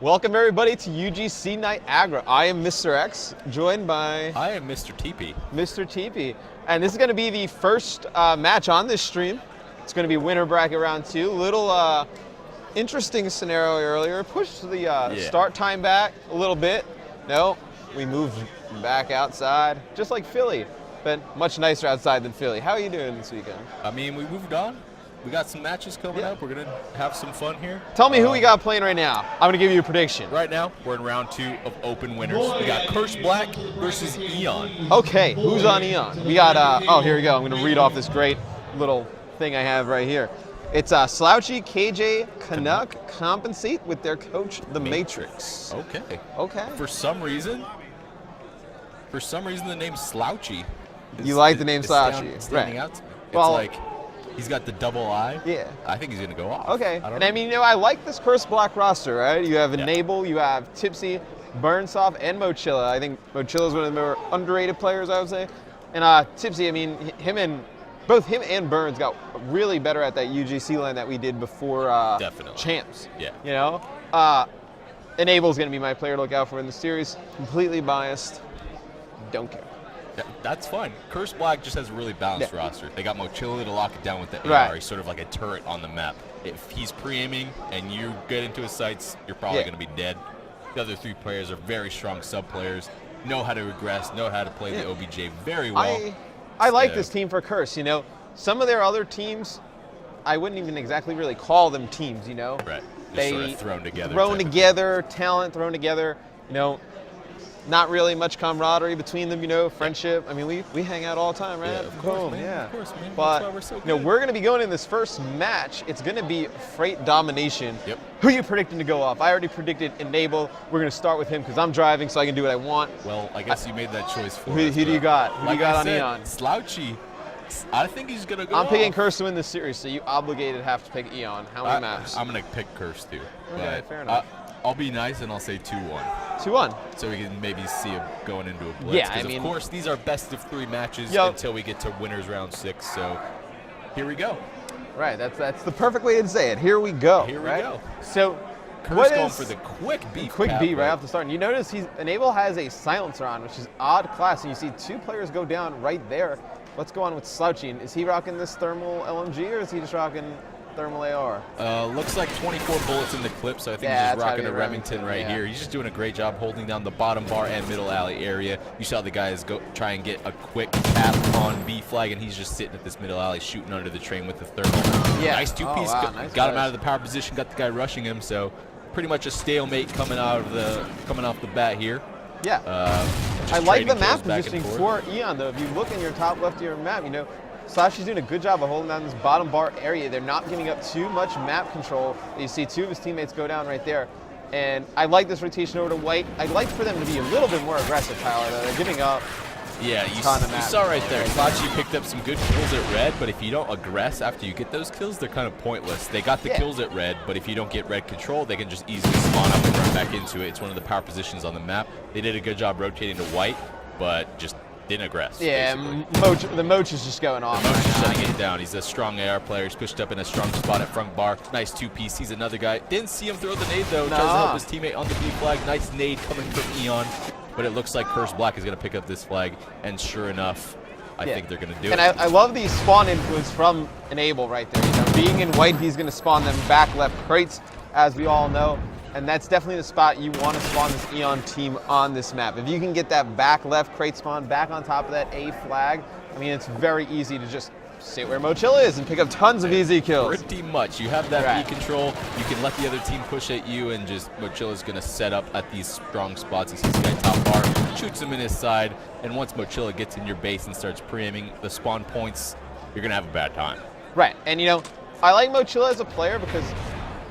Welcome everybody to UGC Niagara. I am Mr. X, joined by... I am Mr. TP. Mr. TP. And this is going to be the first match on this stream. It's going to be winner bracket round 2. Little interesting scenario earlier. Pushed the start time back a little bit. No, we moved back outside, just like Philly, but much nicer outside than Philly. How are you doing this weekend? I mean, we moved on. We got some matches coming up. We're going to have some fun here. Tell me who we got playing right now. I'm going to give you a prediction. Right now, we're in round 2 of open winners. We got Cursed Black versus Eon. Okay, who's on Eon? We got, oh, here we go. I'm going to read off this great little thing I have right here. It's Slouchy, KJ, Canuck, Compensate with their coach, The Matrix. Okay. Okay. For some reason, the name Slouchy. You like the name Slouchy. Standing out to me. Well, it's like he's got the double I. Yeah. I think he's going to go off. Okay. I mean, I like this Cursed Black roster, right? You have Enable, you have Tipsy, Burnsoft, and Mochilla. I think Mochilla is one of the more underrated players, I would say. And Tipsy, I mean, both him and Burns got really better at that UGC line that we did before Champs. Yeah. You know? Enable's going to be my player to look out for in the series. Completely biased. Don't care. That's fine. Cursed Black just has a really balanced roster. They got Mochilla to lock it down with the AR. He's sort of like a turret on the map. If he's pre-aiming and you get into his sights, you're probably going to be dead. The other 3 players are very strong sub-players, know how to regress, know how to play the OBJ very well. I like this team for Curse, you know. Some of their other teams, I wouldn't even exactly really call them teams, you know. Right. Just sort of thrown together. Talent thrown together, you know. Not really much camaraderie between them, you know, friendship. I mean, we hang out all the time, right? Yeah, of course, man. Yeah. Of course, man. But, that's why we're so good. You know, we're going to be going in this first match. It's going to be Freight Domination. Yep. Who are you predicting to go off? I already predicted Enable. We're going to start with him because I'm driving, so I can do what I want. Well, I guess you made that choice for us. Who do you got? Who do you got on Eon? Slouchy. I think he's going to go I'm picking off. Curse to win this series, so you obligated have to pick Eon. How many maps? I'm going to pick Curse, too. Okay, fair enough. I'll be nice and I'll say 2-1. 2-1. So we can maybe see him going into a blitz. Yeah, I mean, of course, these are best of 3 matches until we get to winners round 6. So here we go. Right, that's the perfect way to say it. Here we go. Here we go. So Curse going for the quick beat. Quick beat right off the start. And you notice Enable has a silencer on, which is odd class. And you see 2 players go down right there. Let's go on with Slouchy. Is he rocking this thermal LMG or is he just rocking thermal AR? Looks like 24 bullets in the clip, so I think he's just rocking a Remington right here. He's just doing a great job holding down the bottom bar and middle alley area. You saw the guys go try and get a quick tap on B flag, and he's just sitting at this middle alley shooting under the train with the thermal. Yeah. Nice 2-piece. Nice got him out of the power position, got the guy rushing him, so pretty much a stalemate coming off the bat here. Yeah. I like the map positioning for Eon, though. If you look in your top left of your map, you know, Slashy's doing a good job of holding down this bottom bar area. They're not giving up too much map control. You see 2 of his teammates go down right there. And I like this rotation over to White. I'd like for them to be a little bit more aggressive, Tyler, though. They're giving up you saw right there. Slouchy picked up some good kills at red, but if you don't aggress after you get those kills, they're kind of pointless. They got the kills at red, but if you don't get red control, they can just easily spawn up and run back into it. It's one of the power positions on the map. They did a good job rotating to White, but just didn't aggress. Yeah, the Moch is just going off. The Moch is shutting it down. He's a strong AR player. He's pushed up in a strong spot at front bar. Nice 2-piece. He's another guy. Didn't see him throw the nade, though. Tries to help his teammate on the B flag. Nice nade coming from Eon. But it looks like Cursed Black is going to pick up this flag, and sure enough, I think they're going to do it. And I love the spawn influence from Enable right there. You know, being in White, he's going to spawn them back left crates, as we all know. And that's definitely the spot you want to spawn this Eon team on this map. If you can get that back left crate spawn back on top of that A flag, I mean, it's very easy to just sit where Mochilla is and pick up tons of easy kills. Pretty much. You have that B control. You can let the other team push at you, and just Mochilla's going to set up at these strong spots. He sees the guy top bar, shoots him in his side, and once Mochilla gets in your base and starts pre-aiming the spawn points, you're going to have a bad time. Right. And, you know, I like Mochilla as a player because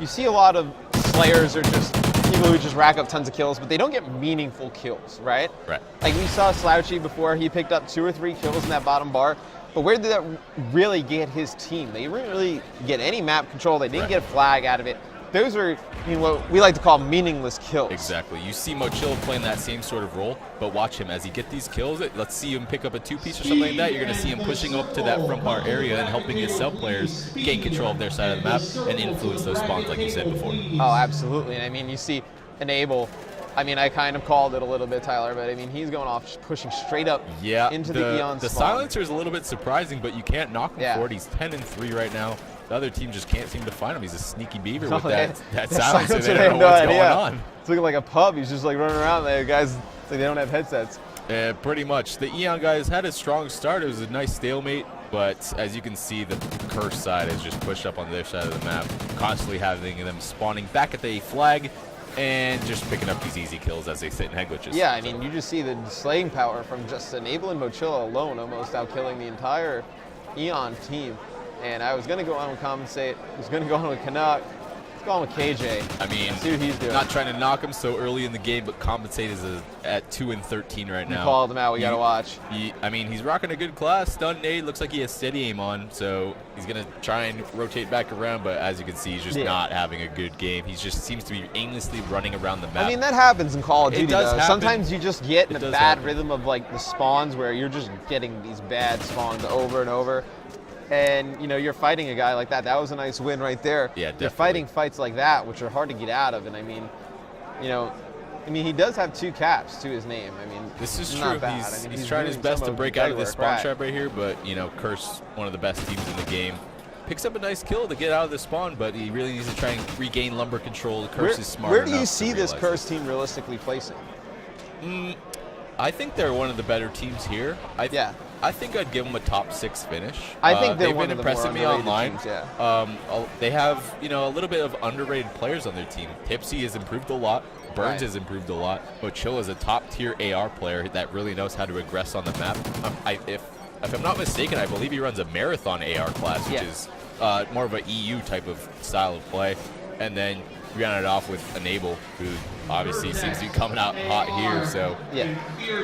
you see a lot of Slayers are just people who just rack up tons of kills, but they don't get meaningful kills, right? Right. Like we saw Slouchy before, he picked up 2 or 3 kills in that bottom bar, but where did that really get his team? They didn't really get any map control. They didn't get a flag out of it. those are what we like to call meaningless kills. Exactly. You see Mochilla playing that same sort of role, but watch him as he get these kills. Let's see him pick up a two-piece or something like that. You're going to see him pushing up to that front bar area and helping his sub players gain control of their side of the map and influence those spawns, like you said before. Oh, absolutely. And I mean, you see Enable. I mean, I kind of called it a little bit, Tyler, but I mean, he's going off, pushing straight up into the Eon The spawn. silencer is a little bit surprising, but you can't knock him for it. He's 10-3 right now. The other team just can't seem to find him. He's a sneaky beaver with that silencer. They don't know what's going on. It's looking like a pub. He's just like running around there. Guys, it's like they don't have headsets. Yeah, pretty much. The Eon guys had a strong start. It was a nice stalemate, but as you can see, the Curse side has just pushed up on their side of the map, constantly having them spawning back at the flag and just picking up these easy kills as they sit in head glitches. Yeah, I mean, you just see the slaying power from just Enable and Mochilla alone, almost out killing the entire Eon team. And I was going to go on with Compensate. I was going to go on with Canuck. Let's go on with KJ. I mean, see what he's doing. Not trying to knock him so early in the game, but Compensate is at 2-13 right now. You called him out. We got to watch. I mean, he's rocking a good class. Stun nade. Looks like he has steady aim on, so he's going to try and rotate back around, but as you can see, he's just not having a good game. He just seems to be aimlessly running around the map. I mean, that happens in Call of Duty, though. Happen. Sometimes you just get in a bad rhythm of, like, the spawns where you're just getting these bad spawns over and over. And, you know, you're fighting a guy like that. That was a nice win right there. Yeah, definitely. You're fighting fights like that, which are hard to get out of. And, I mean, you know, he does have 2 caps to his name. I mean, this is not true. bad. He's trying his best to break out of this spawn trap right here, but, you know, Curse, one of the best teams in the game, picks up a nice kill to get out of the spawn, but he really needs to try and regain lumber control. The Curse is smart. Where do you see this Curse team realistically placing? I think they're one of the better teams here. I think I'd give them a top 6 finish. I think they've one been of the impressing me more online. teams, yeah. They have, you know, a little bit of underrated players on their team. Tipsy has improved a lot. Burns has improved a lot. Mochilla is a top-tier AR player that really knows how to aggress on the map. If I'm not mistaken, I believe he runs a marathon AR class, which is more of an EU type of style of play. And then we rounded it off with Enable, who obviously seems to be coming out hot here. So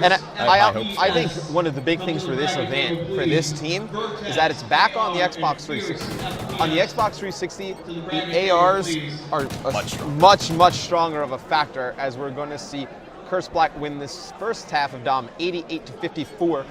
and I think one of the big things for this event, for this team, is that it's back on the Xbox 360. On the Xbox 360, the ARs are much stronger of a factor, as we're going to see Curse Black win this first half of Dom 88-54.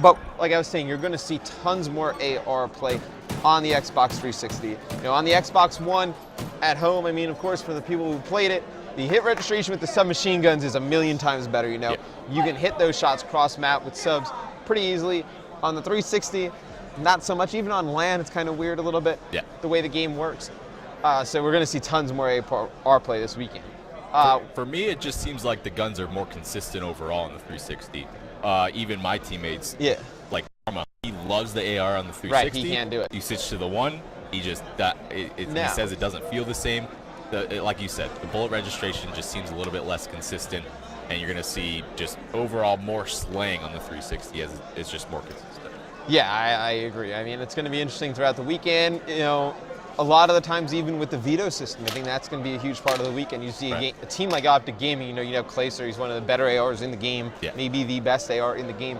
But like I was saying, you're going to see tons more AR play on the Xbox 360. You know, on the Xbox One, at home, I mean, of course, for the people who played it, the hit registration with the submachine guns is a million times better, you know. You can hit those shots cross-map with subs pretty easily. On the 360, not so much. Even on LAN, it's kind of weird a little bit, the way the game works. So we're going to see tons more AR play this weekend. For me, it just seems like the guns are more consistent overall on the 360. Even my teammates, like Karma, he loves the AR on the 360. Right, he can't do it. You switch to the one, he just he says it doesn't feel the same. Like you said, the bullet registration just seems a little bit less consistent, and you're going to see just overall more slaying on the 360 as it's just more consistent. Yeah, I agree. I mean, it's going to be interesting throughout the weekend. You know, a lot of the times, even with the veto system, I think that's going to be a huge part of the weekend. You see a team like Optic Gaming, you know, you have Clayster, he's one of the better ARs in the game, maybe the best AR in the game.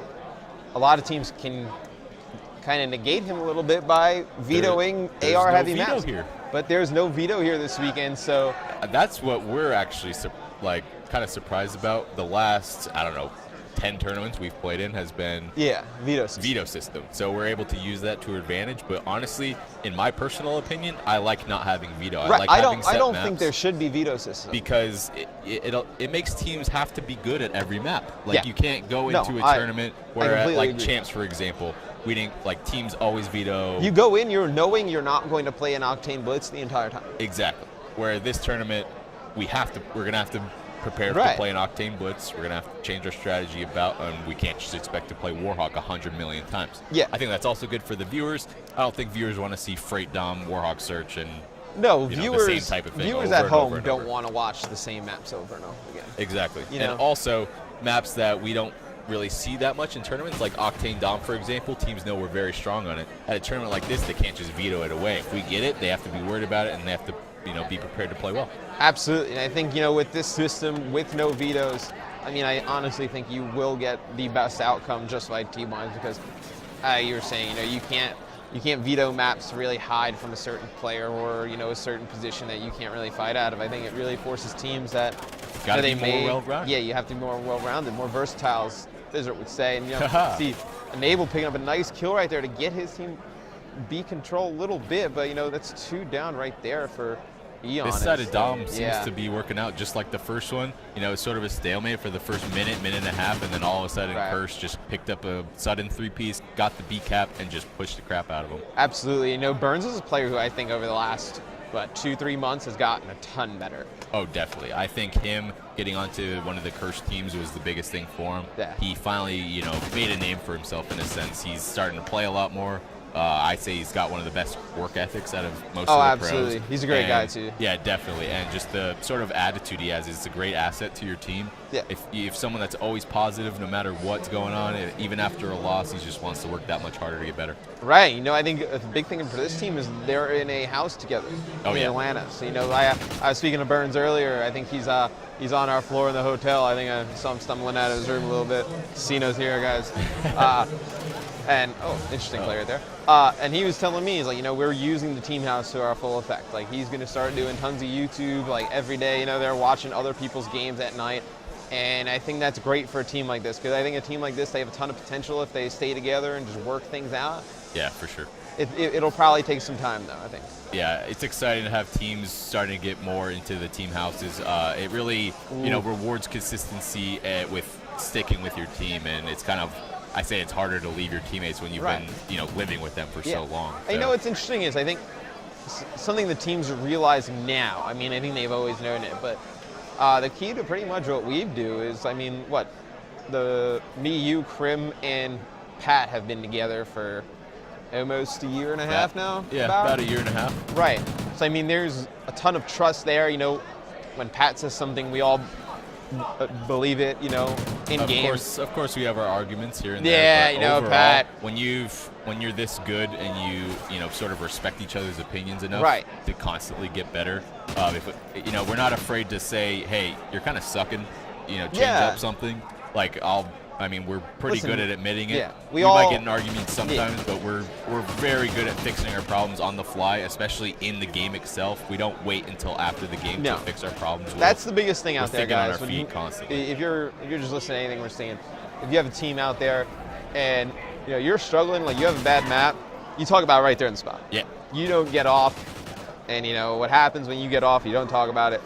A lot of teams can kind of negate him a little bit by vetoing AR-heavy maps. Here. But there's no veto here this weekend, so... That's what we're actually, kind of surprised about. The last, I don't know, 10 tournaments we've played in has been veto system. So we're able to use that to our advantage. But honestly, in my personal opinion, I like not having veto. I don't think there should be veto system, because it makes teams have to be good at every map. Like you can't go into a tournament where like Champs, for example, we didn't, like, teams always veto. You go in, you're knowing you're not going to play an Octane Blitz the entire time. Exactly. Where this tournament, we're gonna have to prepare to play an Octane Blitz. We're going to have to change our strategy and we can't just expect to play Warhawk 100 million times. Yeah. I think that's also good for the viewers. I don't think viewers want to see Freight Dom, Warhawk Search, and viewers, the same type of thing viewers at home don't want to watch the same maps over and over again. Exactly. And also, maps that we don't really see that much in tournaments, like Octane Dom, for example, teams know we're very strong on it. At a tournament like this, they can't just veto it away. If we get it, they have to be worried about it, and they have to be prepared to play well. Absolutely, and I think, with this system, with no vetoes, I mean, I honestly think you will get the best outcome just like team-wise, because you were saying, you can't veto maps to really hide from a certain player or, a certain position that you can't really fight out of. I think it really forces teams that gotta be more well-rounded. Yeah, you have to be more well-rounded, more versatile, as Fizzard would say, and see Enable picking up a nice kill right there to get his team be control a little bit, but that's 2 down right there for Eon. side of Dom seems to be working out just like the first one. You know, it's sort of a stalemate for the first minute and a half, and then all of a sudden Curse just picked up a sudden 3-piece, got the B cap, and just pushed the crap out of him. Absolutely. You know, Burns is a player who I think over the last, 2-3 months has gotten a ton better. Oh, definitely. I think him getting onto one of the Curse teams was the biggest thing for him. Yeah. He finally, you know, made a name for himself in a sense. He's starting to play a lot more. I'd say he's got one of the best work ethics out of most of the absolutely. pros. He's a great guy, too. Yeah, definitely. And just the sort of attitude he has is a great asset to your team. Yeah. If someone that's always positive no matter what's going on, even after a loss, he just wants to work that much harder to get better. Right. You know, I think a big thing for this team is they're in a house together in Atlanta. So, you know, I was speaking to Burns earlier. I think he's on our floor in the hotel. I think I saw him stumbling out of his room a little bit. Casino's here, guys. And, interesting play right there. And he was telling me, he's like, you know, we're using the team house to our full effect. Like, he's going to start doing tons of YouTube, like, every day. You know, they're watching other people's games at night. And I think that's great for a team like this, because I think a team like this, they have a ton of potential if they stay together and just work things out. Yeah, for sure. It'll probably take some time, though, I think. Yeah, it's exciting to have teams starting to get more into the team houses. It really, you know, rewards consistency with sticking with your team, and it's kind of, I say it's harder to leave your teammates when you've been, you know, living with them for so long. So. You know what's interesting is I think something the teams are realizing now, I mean, I think they've always known it, but the key to pretty much what we do is, I mean, me, you, Krim, and Pat have been together for almost a year and a half now? Yeah, about a year and a half. Right. So, I mean, there's a ton of trust there. You know, when Pat says something, we all believe it, you know, in game. Of course, we have our arguments here and there. Yeah, you know, overall, Pat. When you're this good and you know, sort of respect each other's opinions enough to constantly get better, you know, we're not afraid to say, hey, you're kind of sucking, you know, change up something. Like I mean, we're pretty good at admitting it. Yeah, we might get in arguments sometimes, but we're very good at fixing our problems on the fly, especially in the game itself. We don't wait until after the game to fix our problems. That's the biggest thing out there, guys. On our feet constantly. If you're just listening to anything we're saying, if you have a team out there and you know you're struggling, like you have a bad map, you talk about it right there in the spot. Yeah. You don't get off, and you know what happens when you get off. You don't talk about it.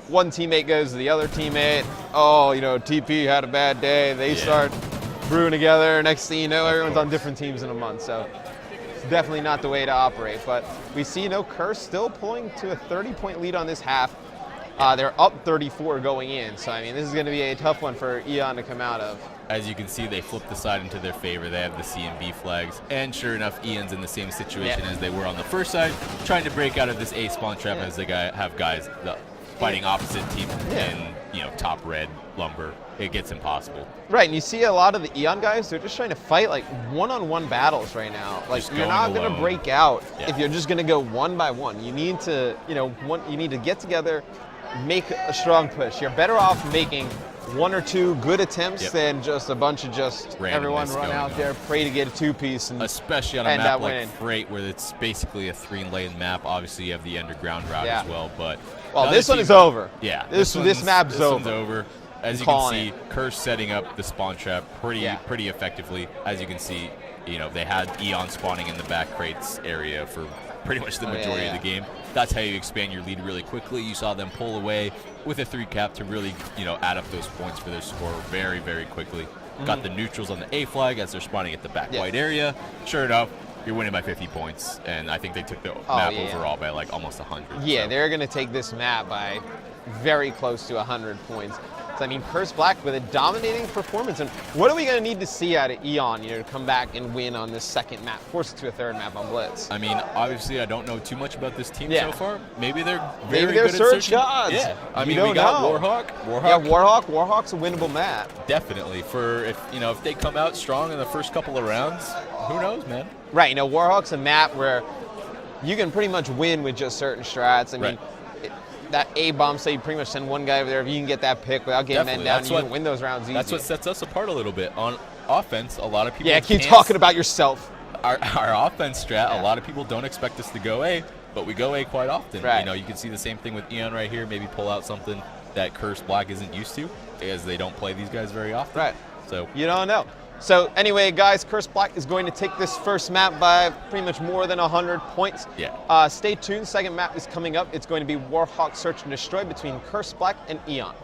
One teammate goes to the other teammate. Oh, you know, TP had a bad day. They start brewing together. Next thing you know, everyone's on different teams in a month. So it's definitely not the way to operate. But we see, you know, Curse still pulling to a 30-point lead on this half. They're up 34 going in. So, I mean, this is going to be a tough one for Eon to come out of. As you can see, they flipped the side into their favor. They have the C and B flags. And sure enough, Eon's in the same situation as they were on the first side, trying to break out of this A spawn trap as they have guys fighting opposite team in, you know, top red lumber. It gets impossible. Right, and you see a lot of the Eon guys, they're just trying to fight like one-on-one battles right now. Like just you're not going to break out if you're just going to go one by one. You need to, you know, you need to get together, make a strong push. You're better off making one or two good attempts than just a bunch of just everyone run out there, pray to get a two-piece. And especially on a map like Freight, where it's basically a 3-lane map. Obviously, you have the underground route as well, but this one is over. Yeah, this map's over. As you can see, Curse setting up the spawn trap pretty effectively. As you can see, you know, they had Eon spawning in the back crates area for pretty much the majority of the game. That's how you expand your lead really quickly. You saw them pull away with a 3-cap to really, you know, add up those points for their score very, very quickly. Got the neutrals on the A flag as they're spawning at the back white area. Sure enough, you're winning by 50 points, and I think they took the map overall by like almost 100. Yeah, so they're going to take this map by very close to 100 points. So, I mean, Curse Black with a dominating performance. And what are we going to need to see out of Eon, you know, to come back and win on this second map, force it to a third map on Blitz? I mean, obviously, I don't know too much about this team so far. Maybe they're very good at search gods. Yeah, I mean, we got Warhawk. Yeah, Warhawk's a winnable map. Definitely. For if they come out strong in the first couple of rounds, who knows, man? Right. You know, Warhawk's a map where you can pretty much win with just certain strats. I mean, that A-bomb, so you pretty much send one guy over there. If you can get that pick without getting men down, you can win those rounds easy. That's what sets us apart a little bit. On offense, a lot of people keep talking about yourself. Our offense strat, a lot of people don't expect us to go A, but we go A quite often. Right. You know, you can see the same thing with Eon right here. Maybe pull out something that Curse Black isn't used to, as they don't play these guys very often. Right. So you don't know. So anyway, guys, Curse Black is going to take this first map by pretty much more than 100 points. Yeah. Stay tuned. Second map is coming up. It's going to be Warhawk Search and Destroy between Curse Black and Eon.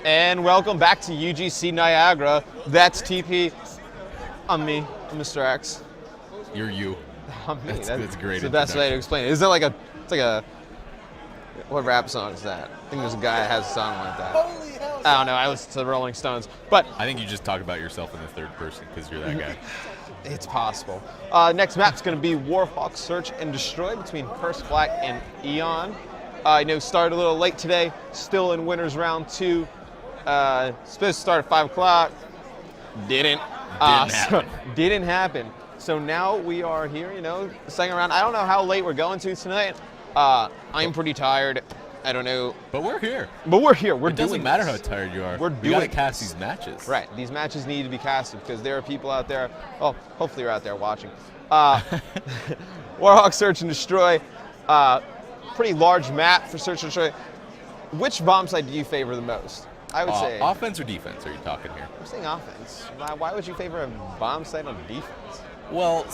And welcome back to UGC Niagara. That's TP. I'm me. I'm Mr. X. You're you. I'm me. That's great. It's the best way to explain it. Is it like a? It's like a. What rap song is that? I think there's a guy that has a song like that. Holy hell. I don't know. I listen to the Rolling Stones, but I think you just talk about yourself in the third person because you're that guy. it's possible. Next map's going to be Warhawk Search and Destroy between Curse Black and Eon. I know started a little late today. Still in winners round 2. Supposed to start at 5 o'clock. Didn't. Didn't happen. So now we are here, you know, the second round. I don't know how late we're going to tonight. I'm pretty tired. I don't know. But we're here. But we're here. We're It doing doesn't matter this. how tired you are. We're We gotta doing cast this. these matches. Right. These matches need to be casted because there are people out there. Well, hopefully you're out there watching. Warhawk Search and Destroy. Pretty large map for Search and Destroy. Which bomb site do you favor the most? I would say offense or defense are you talking here? I'm saying offense. Why would you favor a bomb site on defense? Well,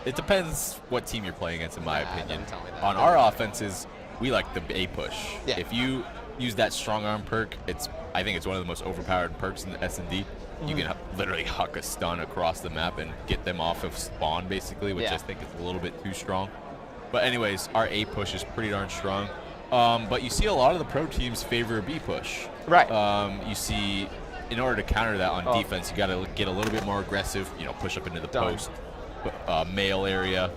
it depends what team you're playing against, in my opinion. don't tell me that. On our offenses, we like the A push. Yeah. If you use that strong arm perk, I think it's one of the most overpowered perks in the S&D. You can literally huck a stun across the map and get them off of spawn, basically, which I think is a little bit too strong. But anyways, our A push is pretty darn strong. But you see a lot of the pro teams favor a B push. Right. You see, in order to counter that on defense, you got to get a little bit more aggressive. You know, push up into the post, mail area.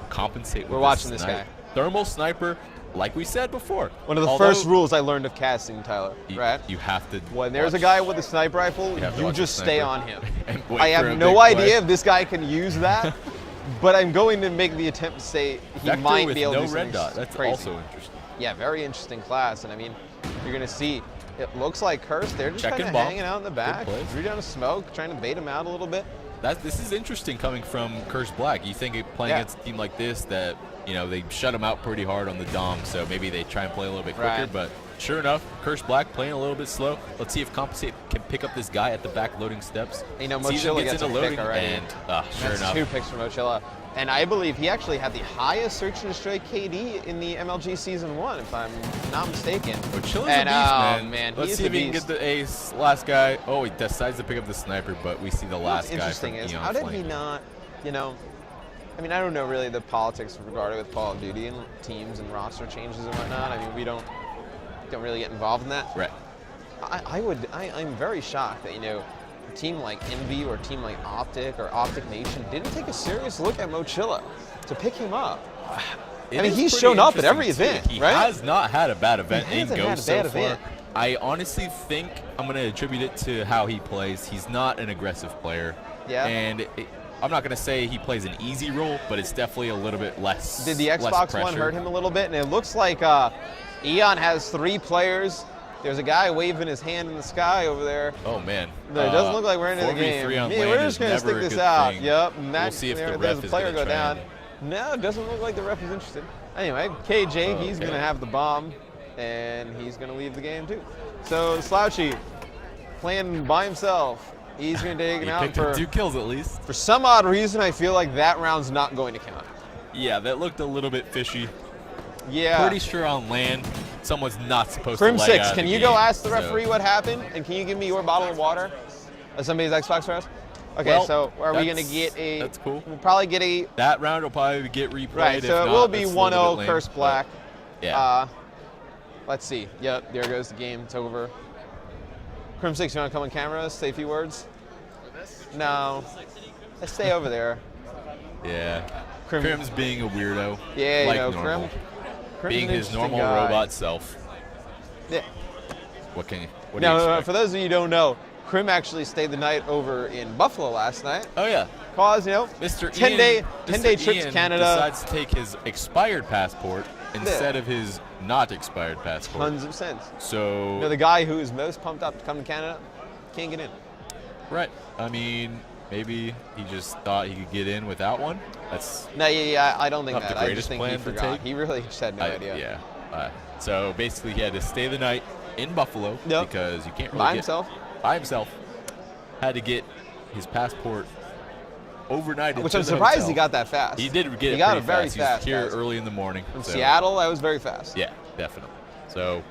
Compensate. With We're watching this guy. Thermal sniper, like we said before. One of the first rules I learned of casting, Tyler. Right. You have to. When there's a watch- guy with a sniper rifle, have to you watch just the stay sniper on him. and wait I for a have no big idea play. if this guy can use that, but I'm going to make the attempt to say he Vector might with be able no to do red something dot. That's crazy. also interesting. Yeah, very interesting class, and I mean, you're gonna see. It looks like Curse. They're just Checking kind of bomb. hanging out in the back. play. Drew down a smoke, trying to bait him out a little bit. This is interesting coming from Curse Black. You think playing against a team like this that, you know, they shut them out pretty hard on the dom, so maybe they try and play a little bit quicker. Right. But sure enough, Curse Black playing a little bit slow. Let's see if Compensate can pick up this guy at the back loading steps. You know, Season Mochila gets gets a into pick loading, already. and sure That's enough, 2 picks from Mochila. And I believe he actually had the highest Search and Destroy KD in the MLG Season 1, if I'm not mistaken. Mochila's a beast, And, man. man, Let's he's see a if he can beast. get the ace. Last guy. Oh, he decides to pick up the sniper, but we see the last What's guy interesting from is, Eon how did flank. he not, you know, I mean, I don't know really the politics regarding with Call of Duty and teams and roster changes and whatnot. I mean, we don't really get involved in that. Right. I'm very shocked that, you know, a team like Envy or a team like Optic or Optic Nation didn't take a serious look at Mochilla to pick him up. I mean, he's shown up at every event, He right? has not had a bad event in Go so far. Event. I honestly think I'm going to attribute it to how he plays. He's not an aggressive player. Yeah. And I'm not going to say he plays an easy role, but it's definitely a little bit less. Did the Xbox One hurt him a little bit? And it looks like Eon has 3 players. There's a guy waving his hand in the sky over there. Oh, man. No, it doesn't look like we're into the game. We're just going to stick this out. Yep. We'll see if the ref there's a is player gonna go try down. and- No, it doesn't look like the ref is interested. Anyway, KJ, he's going to have the bomb, and he's going to leave the game too. So Slouchy playing by himself. He's going to take it out for 2 kills at least. For some odd reason, I feel like that round's not going to count. Yeah, that looked a little bit fishy. Yeah. Pretty sure on land, someone's not supposed Crim to leg 6, out of can the you game, go ask the so- referee what happened? And can you give me your bottle of water? Somebody's Xbox for us? Okay, Well, so are we going to that's- get a... that's cool. We'll probably get a... That round will probably get replayed. Right, if so it not, will be that's a little 1-0 bit lame, Curse but Black. Yeah. Let's see. Yep, there goes the game. It's over. Crim 6, you want to come on camera? Say a few words? No. Let's stay over there. Yeah. Crim- Crim's being a weirdo. Yeah, like you know, normal. Crim's Being an his interesting normal guy. robot self. Yeah. What do you Now, expect? for those of you who don't know, Crim actually stayed the night over in Buffalo last night. Oh yeah. Cause, you know, Mr. 10-day Ian trip to Canada. decides to take his expired passport instead of his not expired passport. Tons of sense. So You know, the guy who is most pumped up to come to Canada can't get in. right. I mean, maybe he just thought he could get in without one. That's No, yeah, I don't think Not that. the I greatest just think he plan to forgot. take. He really just had no idea. Yeah. So basically, he had to stay the night in Buffalo Yep. because you can't really By get himself. by himself. Had to get his passport overnight. Which into I'm the surprised hotel. he got that fast. He did get He it got pretty it very fast. fast. He was here guys. early in the morning. From so- Seattle, that was very fast. Yeah, definitely. So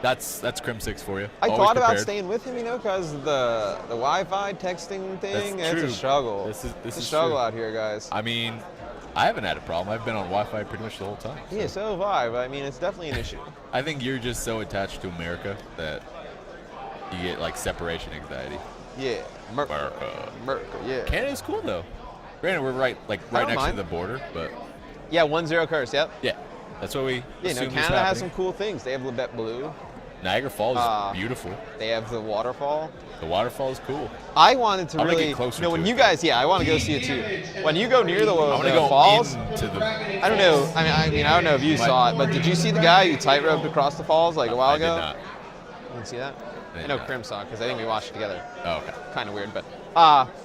that's Crim 6 for you. I Always thought about prepared. staying with him, you know, because the Wi-Fi texting thing, That's it's a true. struggle. This it's a is struggle true. out here, guys. I mean, I haven't had a problem. I've been on Wi-Fi pretty much the whole time. Yeah, so have I, but I mean, it's definitely an issue. I think you're just so attached to America that you get like separation anxiety. Yeah, America, yeah. Canada's cool though. Granted, we're right don't next mind. to the border, but Yeah, 1-0 Curse, yep. yeah, that's what we Yeah, no, assume is Canada has happening. some cool things. They have Lebet Blue. Niagara Falls is beautiful. They have the waterfall. The waterfall is cool. I wanted to I'm gonna really, get closer when to you it. guys, I want to go see it too. When you go near the I'm gonna go falls, into the. I don't know. I mean, I don't know if you saw it, but did you see the guy who tight-roped across the falls like a while I ago? did not. You didn't see that? I I did know not. Crim saw it because I think we watched it together. Oh, okay. Kind of weird, but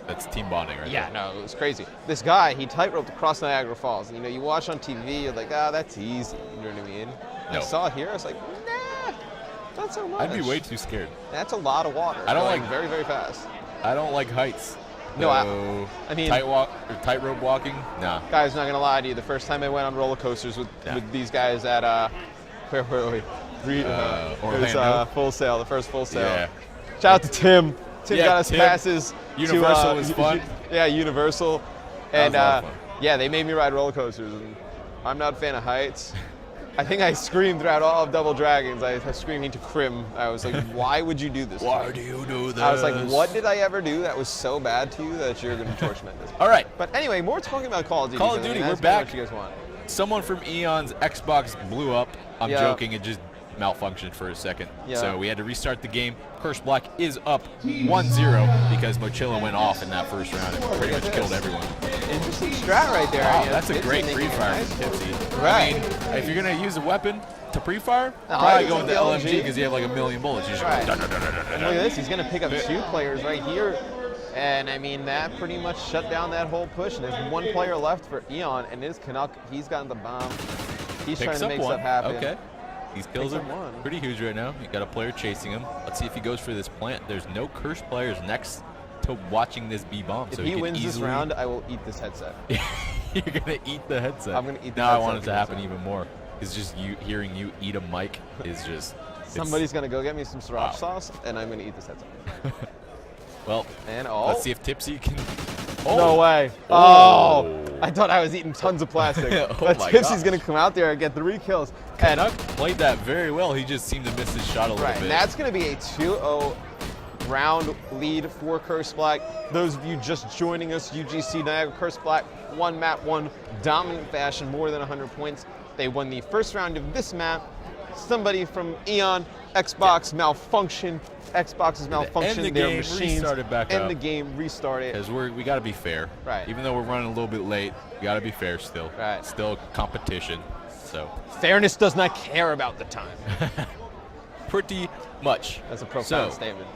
That's team bonding right yeah, there. no, it was crazy. This guy, he tight-roped across Niagara Falls, and you know, you watch on TV, you're like, that's easy. You know what I mean? No. I saw it here, I was like, nah, not so much. I'd be way too scared. That's a lot of water. I don't going like- very, very fast. I don't like heights. No, So, I mean- tightrope walking. Nah. Guys, not gonna lie to you. The first time I went on roller coasters with these guys at where were we? It was Orlando? Full Sail, the first Full Sail. Yeah. Shout out to Tim. Tim Yeah, got us Tim. passes. Universal to, was fun. Yeah, Universal. That And was a lot of fun. yeah, they made me ride roller coasters. And I'm not a fan of heights. I think I screamed throughout all of Double Dragons. I was screaming to Crim. I was like, why would you do this? to Why me? do you do this? I was like, what did I ever do that was so bad to you that you're going to torture me at this point? All right. But anyway, more talking about Call of Duty. Call of because, I Duty, mean, we're that's kinda back. What you guys want. Someone from Eon's Xbox blew up. I'm Yeah. joking. It just malfunctioned for a second. Yeah. So we had to restart the game. Curse Black is up 1-0 because Mochilla went off in that first round and pretty much killed everyone. Interesting strat right there. Wow, you know, that's a Tipsy great making it pre-fire nice. from Tipsy. Right. I mean, if you're going to use a weapon to pre-fire, I probably would go with the take the LMG LMG. because you have like a million bullets. You just Right. go And look at this. He's going to pick up 2 players right here. And I mean, that pretty much shut down that whole push. And there's 1 player left for Eon, and his Canuck, he's gotten the bomb. He's trying Picks to up make one. stuff happen. Okay. These kills are Picks up one. pretty huge right now. You got a player chasing him. Let's see if he goes for this plant. There's no cursed players next to watching this B bomb. If so he can wins this easily- round, I will eat this headset. You're gonna eat the headset. I'm gonna eat the now headset I want it to because happen even more. It's just you hearing you eat a mic is just Somebody's going to go get me some sriracha Wow. sauce, and I'm going to eat this headset. Well, And let's see if Tipsy can. No way. Oh. I thought I was eating tons of plastic. Oh But my Tipsy's gosh. going to come out there and get 3 kills. And Canuck played that very well. He just seemed to miss his shot a little right, bit. and that's going to be a 2-0 round lead for Curse Black. Those of you just joining us, UGC Niagara, Curse Black, one map, one dominant fashion, more than 100 points. They won the first round of this map. Somebody from Eon, Xbox malfunction. Xbox's malfunction. Their machines restarted back up. the game restarted. Because we got to be fair. Right. Even though we're running a little bit late, we got to be fair still. Right. Still competition. So. Fairness does not care about the time. Pretty much. That's a profound statement.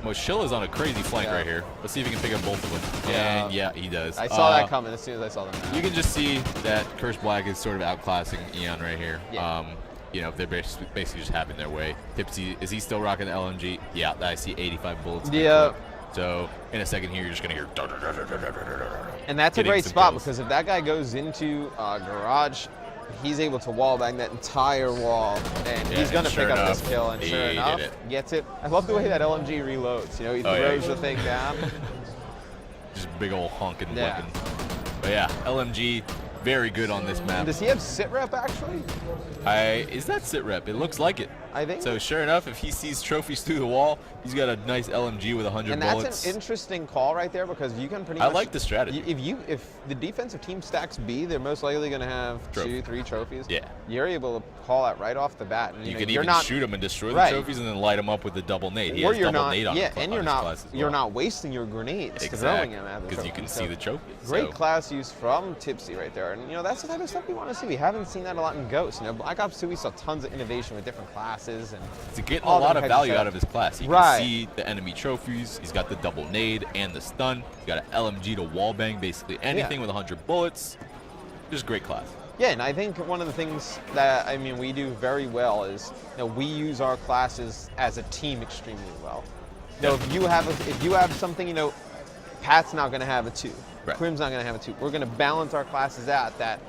Moshilla's on a crazy flank right here. Let's see if he can pick up both of them. Yeah. And yeah, he does. I saw that coming as soon as I saw them. You can just see that Curse Black is sort of outclassing Eon right here. Yeah. You know, they're basically just having their way. Tipsy, is he still rocking the LMG? Yeah, I see 85 bullets. Yeah. So in a second here, you're just going to hear. And that's a great spot because if that guy goes into garage, he's able to wall bang that entire wall, and he's going to pick up this kill, and sure enough, gets it. I love the way that LMG reloads. You know, he throws the thing down. Just big old honking weapon. But yeah, LMG, very good on this map. Does he have sit rep actually? Is that sit rep? It looks like it. I think so. Sure enough, if he sees trophies through the wall, he's got a nice LMG with 100 bullets. And that's an interesting call right there because you can pretty much. I like the strategy. If the defensive team stacks B, they're most likely going to have 2, 3 trophies. Yeah. You're able to call that right off the bat. And, you can even shoot them and destroy the trophies and then light them up with the double nade. He or has you're double not. nade on and you're not wasting your grenades throwing them at the because you can see the trophies. Great class use from Tipsy right there, and you know that's the type of stuff we want to see. We haven't seen that a lot in Ghost. You know, Black Ops 2 we saw tons of innovation with different classes and. He's getting a lot of value out of his class. You can see the enemy trophies. He's got the double nade and the stun. He's got an LMG to wall bang basically anything with 100 bullets. Just great class. Yeah, and I think one of the things that we do very well is we use our classes as a team extremely well. If you have something, Pat's not going to have a 2. Quim's not going to have a 2. We're going to balance our classes out that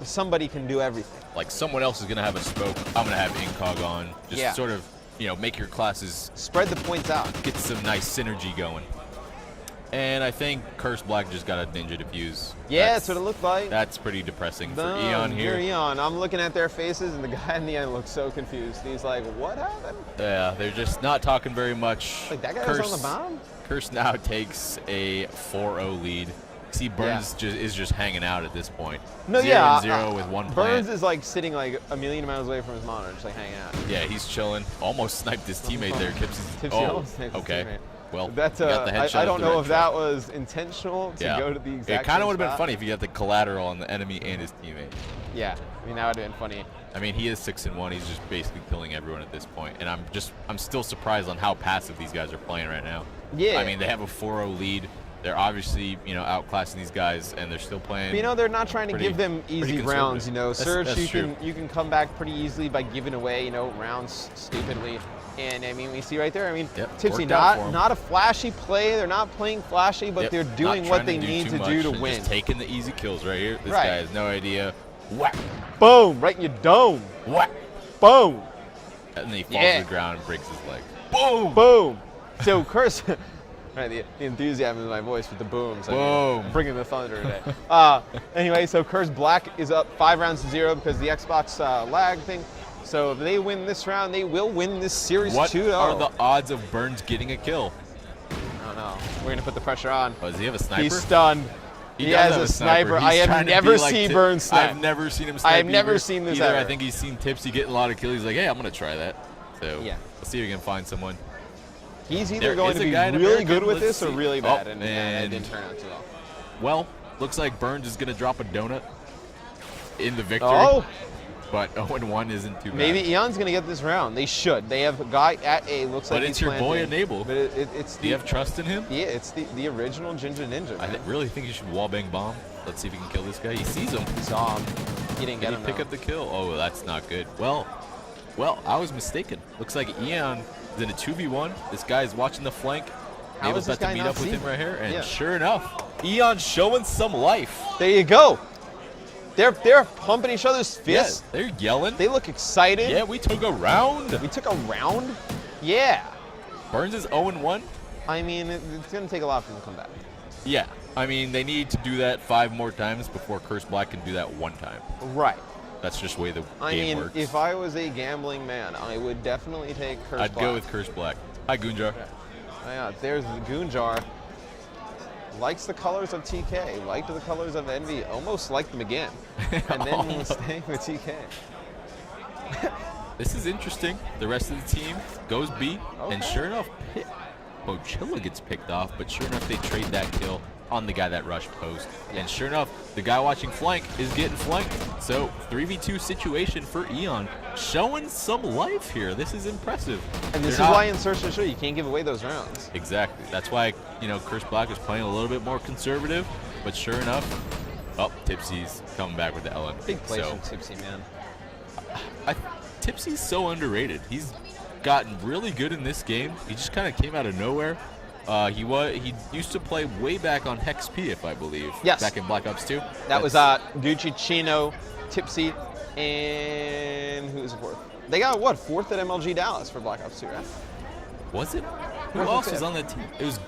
somebody can do everything. Like someone else is going to have a smoke. I'm going to have incog on. Just sort of, make your classes. Spread the points out. Get some nice synergy going. And I think Curse Black just got a ninja defuse. Yeah, that's what it looked like. That's pretty depressing for Eon here. Eon. I'm looking at their faces, and the guy in the end looks so confused. He's like, what happened? Yeah, they're just not talking very much. Like, that guy was on the bomb? Curse now takes a 4-0 lead. See, Burns is just hanging out at this point. No, 0-0 with one plant. Burns is like sitting like a million miles away from his monitor, just like hanging out. Yeah, he's chilling. Almost sniped his teammate there. Tipsy almost sniped his teammate. Well, that's I don't know if that was intentional to go to the exact. It kind of would have been funny if you got the collateral on the enemy and his teammate. Yeah, that would have been funny. He is 6-1. He's just basically killing everyone at this point, and I'm still surprised on how passive these guys are playing right now. Yeah. They have a 4-0 lead. They're obviously, outclassing these guys, and they're still playing. But, they're not trying to give them easy rounds. Surge, that's you can come back pretty easily by giving away, rounds stupidly. And we see right there. Tipsy not a flashy play. They're not playing flashy, but they're doing what they need to do to win. Just taking the easy kills right here. This guy has no idea. Whack. Boom! Right in your dome. Whack. Boom. And then he falls to the ground and breaks his leg. Boom. Boom. So Curse. Right, the enthusiasm in my voice with the booms. Boom. Bringing the thunder today. Anyway, so Curse Black is up 5 rounds to 0 because the Xbox lag thing. So if they win this round, they will win this series 2-0. What are the odds of Burns getting a kill? I don't know. We're going to put the pressure on. Oh, does he have a sniper? He's stunned. He has a sniper. I have never seen Burns snipe. I've never seen him snipe. I've never seen this either. ever. I think he's seen Tipsy get a lot of kills. He's like, hey, I'm going to try that. So let's see if we can find someone. He's either going to be really good with this or really bad, and it didn't turn out too well. Well, looks like Burns is going to drop a donut in the victory. But 0-1 isn't too bad. Maybe Eon's going to get this round. They should. They have a guy at A. Looks like he's it's your boy Enable. But it's Do you have trust in him? Yeah, it's the original Ginger Ninja. I really think you should wallbang bomb. Let's see if he can kill this guy. He sees him. He saw him. He didn't get him. Pick up the kill. Oh, that's not good. Well, I was mistaken. Looks like Eon is in a 2v1. This guy is watching the flank. How is this guy to meet up with him right here, and sure enough, Eon's showing some life. There you go. They're pumping each other's fists. Yeah, they're yelling. They look excited. Yeah, we took a round. We took a round? Yeah. Burns is 0-1. It's going to take a lot for them to come back. Yeah. They need to do that 5 more times before Curse Black can do that 1 time. Right. That's just the way the game works. If I was a gambling man, I would definitely take Curse Black. I'd go with Curse Black. Hi, Goonjar. Yeah, there's the Goonjar. Likes the colors of TK, liked the colors of Envy, almost liked them again. And then was staying with TK. This is interesting. The rest of the team goes B, Okay. and sure enough, Mochilla gets picked off, but sure enough, they trade that kill on the guy that rushed post. Yeah. And sure enough, the guy watching flank is getting flanked. So 3v2 situation for Eon, showing some life here. This is impressive. And this is why in Search and Show you can't give away those rounds. Exactly. That's why, you know, Curse Black is playing a little bit more conservative, but sure enough, Tipsy's coming back with the LMP. Big play from Tipsy, man. Tipsy's so underrated. He's gotten really good in this game. He just kind of came out of nowhere. He used to play way back on Hex P, if I believe. Yes. Back in Black Ops 2. That was Gucci, Chino, Tipsy, and who was the fourth? They got what, fourth at MLG Dallas for Black Ops 2, right? Was it? Who Fourth else or was fifth? on that team? It was.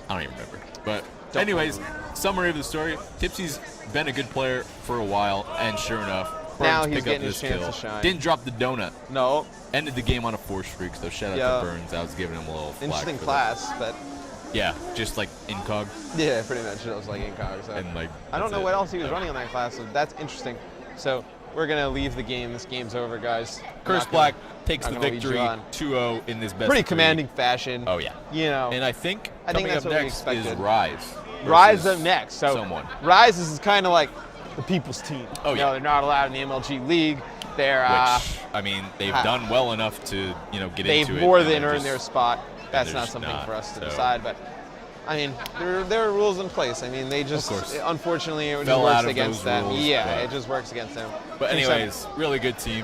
I don't even remember. But anyways, summary of the story: Tipsy's been a good player for a while, and sure enough, Now Burns he's pick up getting his this chance kill. to shine. Didn't drop the donut. No. Ended the game on a 4 streak, so shout out to Burns. I was giving him a little flack Interesting for class, but that. Yeah, just like incog. yeah, pretty much. It was like incog. So. And like, I don't that's know it. what else he was running on that class, so that's interesting. So we're gonna leave the game. This game's over, guys. Curse Black takes the victory on. 2-0 in this best Pretty of three. commanding fashion. Oh yeah. You know. And I think I coming think that's up what we next is expected. Rise. Rise versus up next. So someone. Rise is kind of like the people's team. Oh, You yeah. know, they're not allowed in the MLG League. They're Which, I mean, they've done well enough to, you know, get they've into it. more and than they're earned their just- spot. That's they're not just something not, for us to so. decide, but I mean, there are rules in place. I mean, they just course. unfortunately it just Fell out works of against those them. rules, Yeah, but- it just works against them. But I think so. anyways, really good team.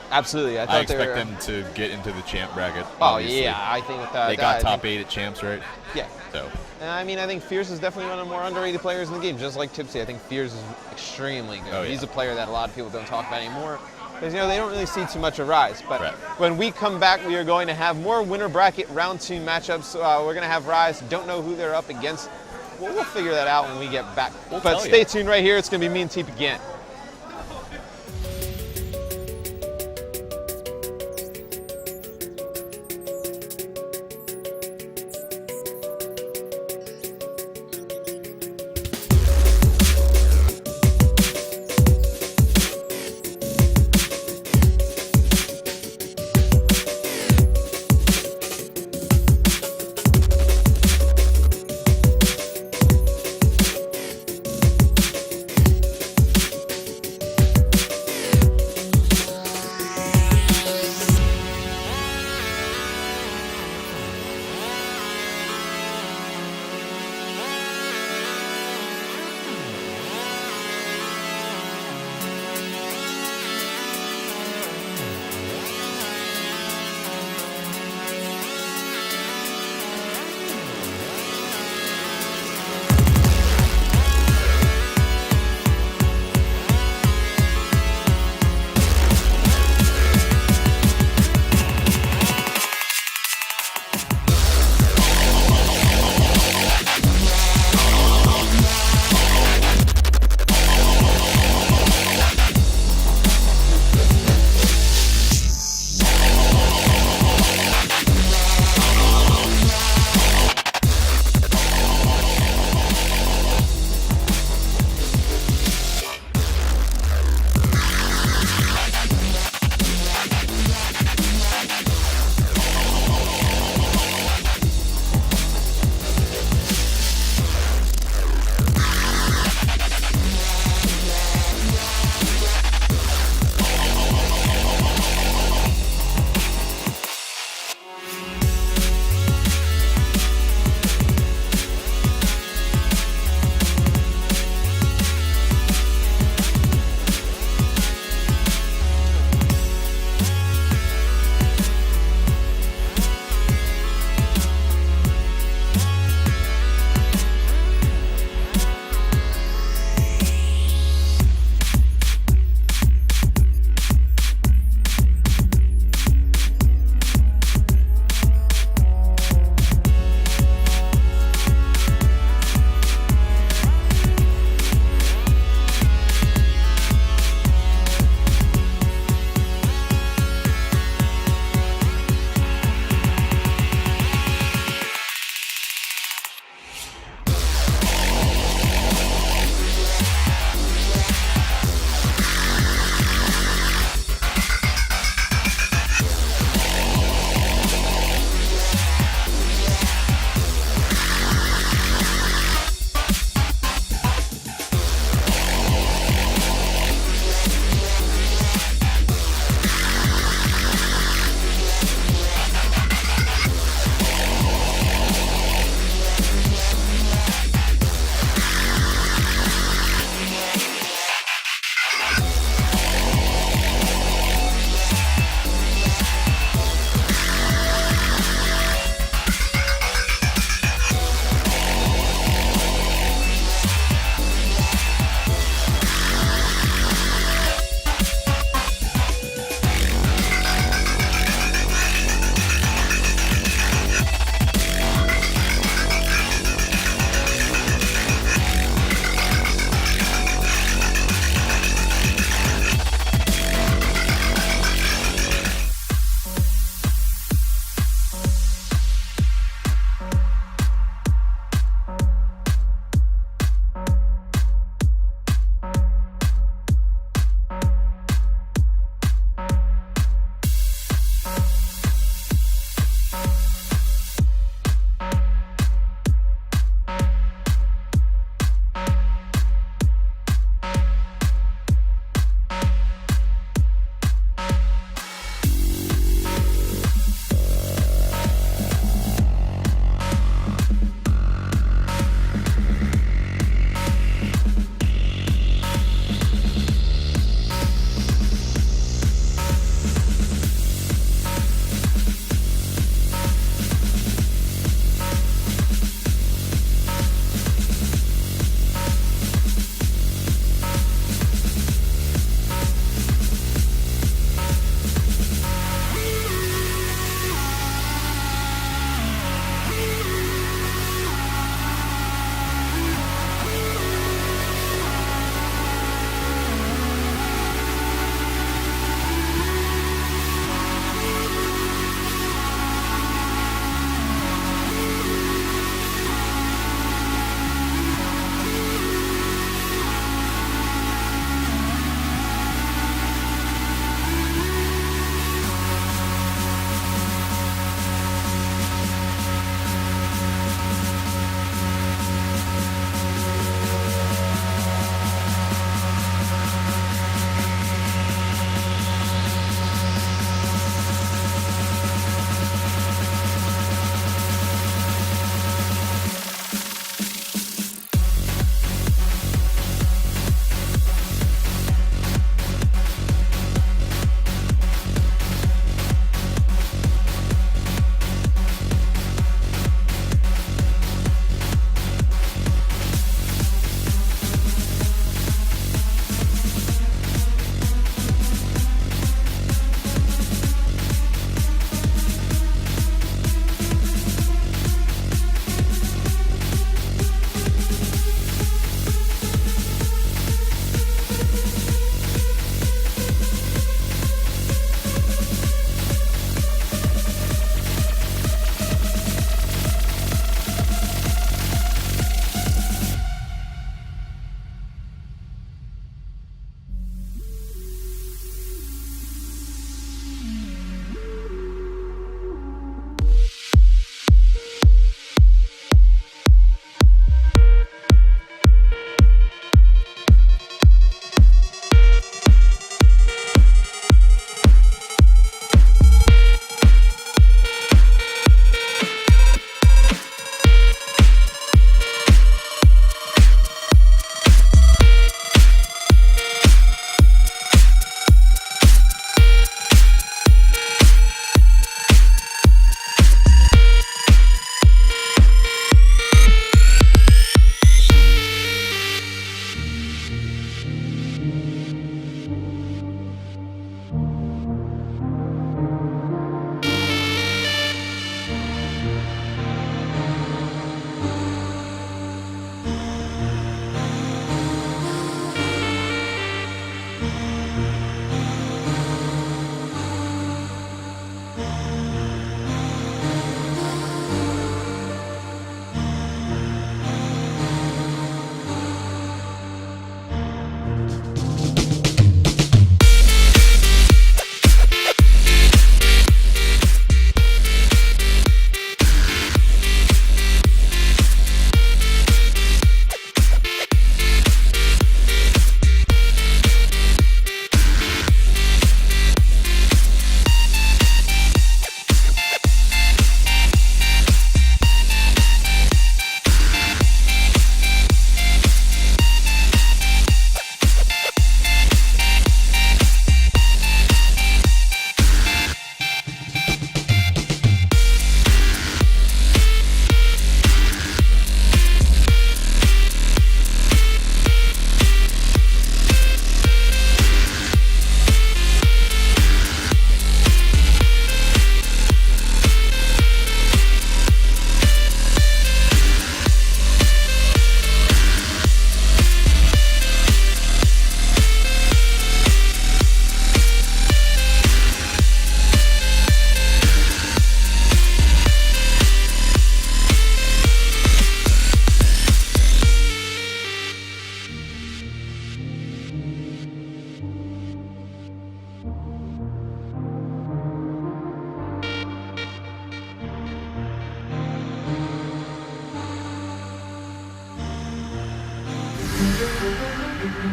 Absolutely, I thought I expect they were. them to get into the champ bracket. Oh obviously. yeah, I think with that They got top 8 at champs, right? Yeah. So I mean, I think Fierce is definitely one of the more underrated players in the game, just like Tipsy. I think Fierce is extremely good. Oh, yeah. He's a player that a lot of people don't talk about anymore because, you know, they don't really see too much of Rise. But Right. when we come back, we are going to have more winner bracket round 2 matchups. We're going to have Rise. Don't know who they're up against. We'll figure that out when we get back. We'll But tell stay you. tuned right here. It's going to be me and Teep again.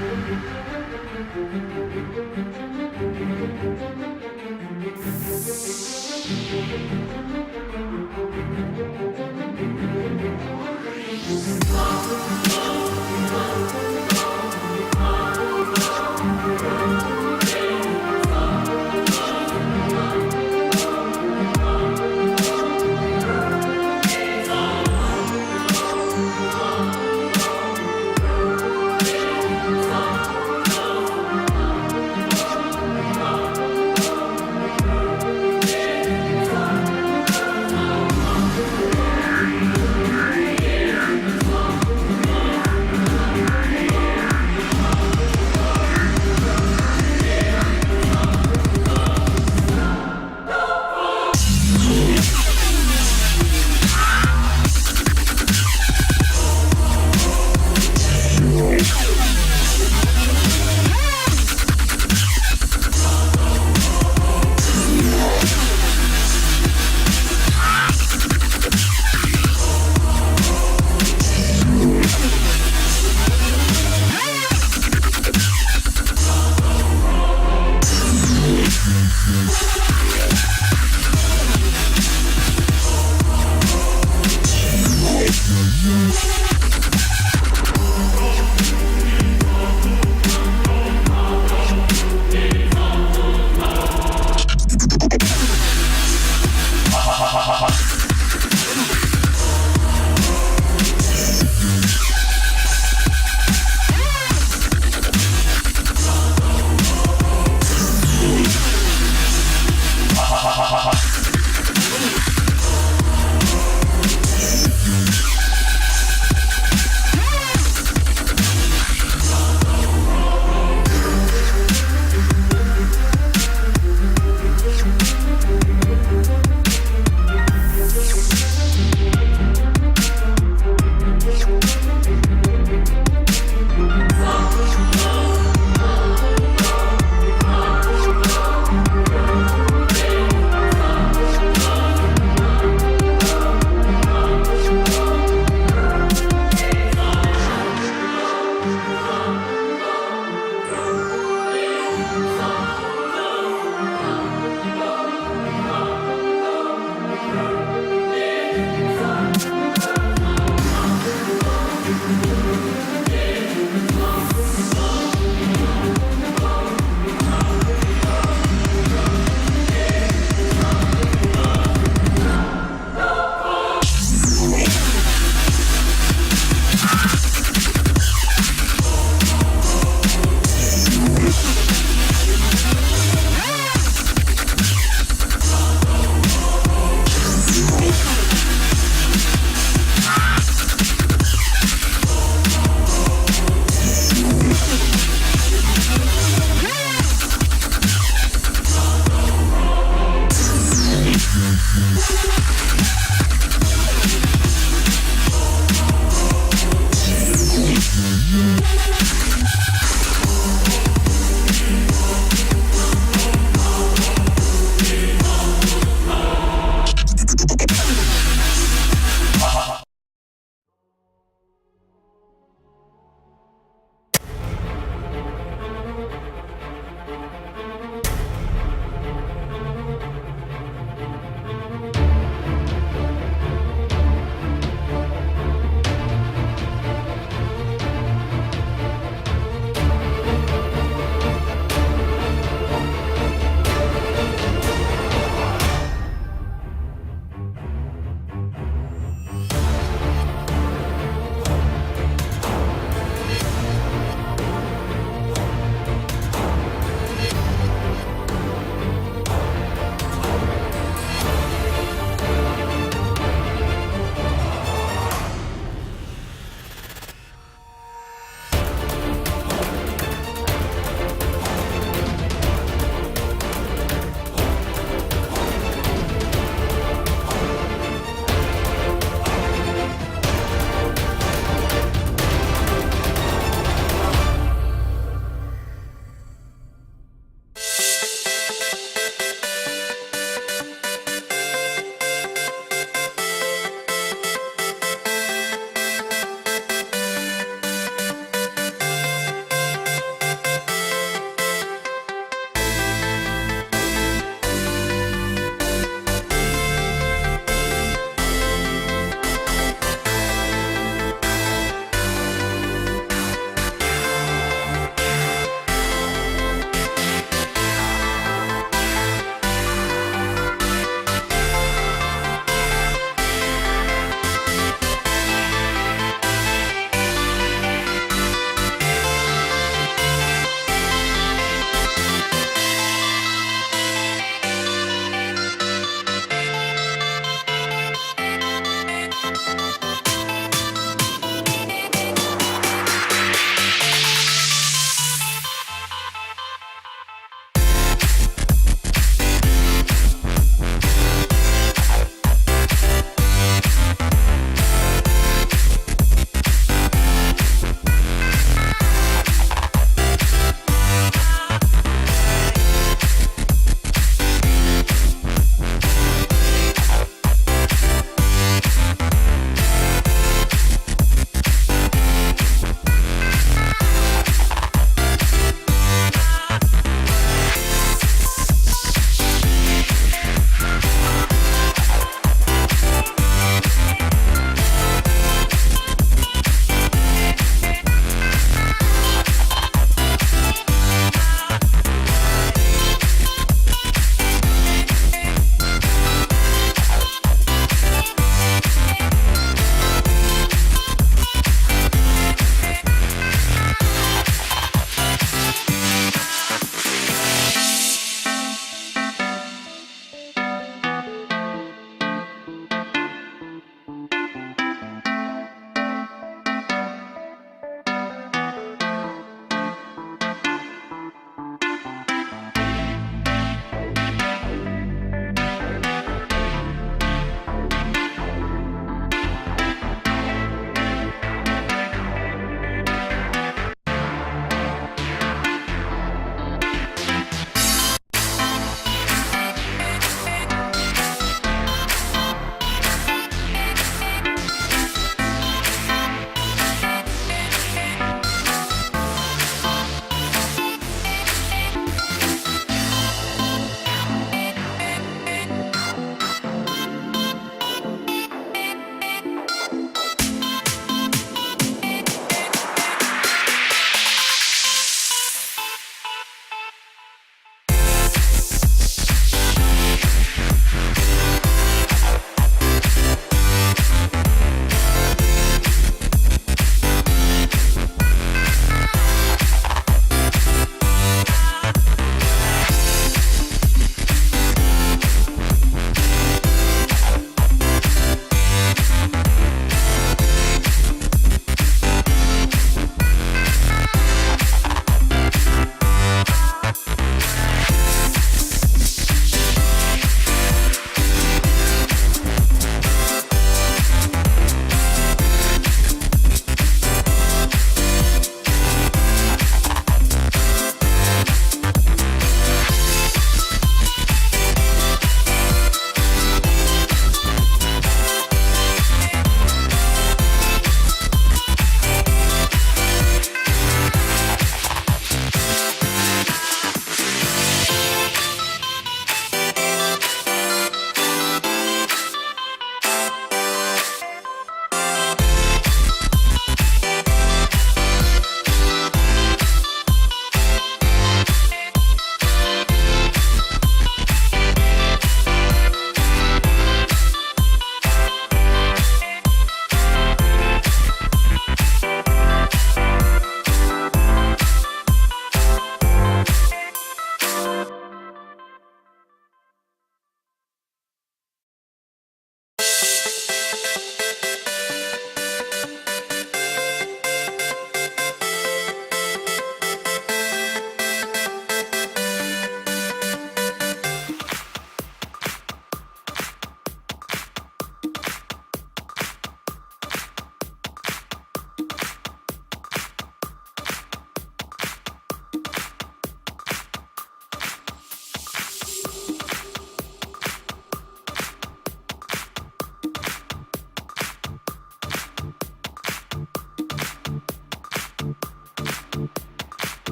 We'll be right back.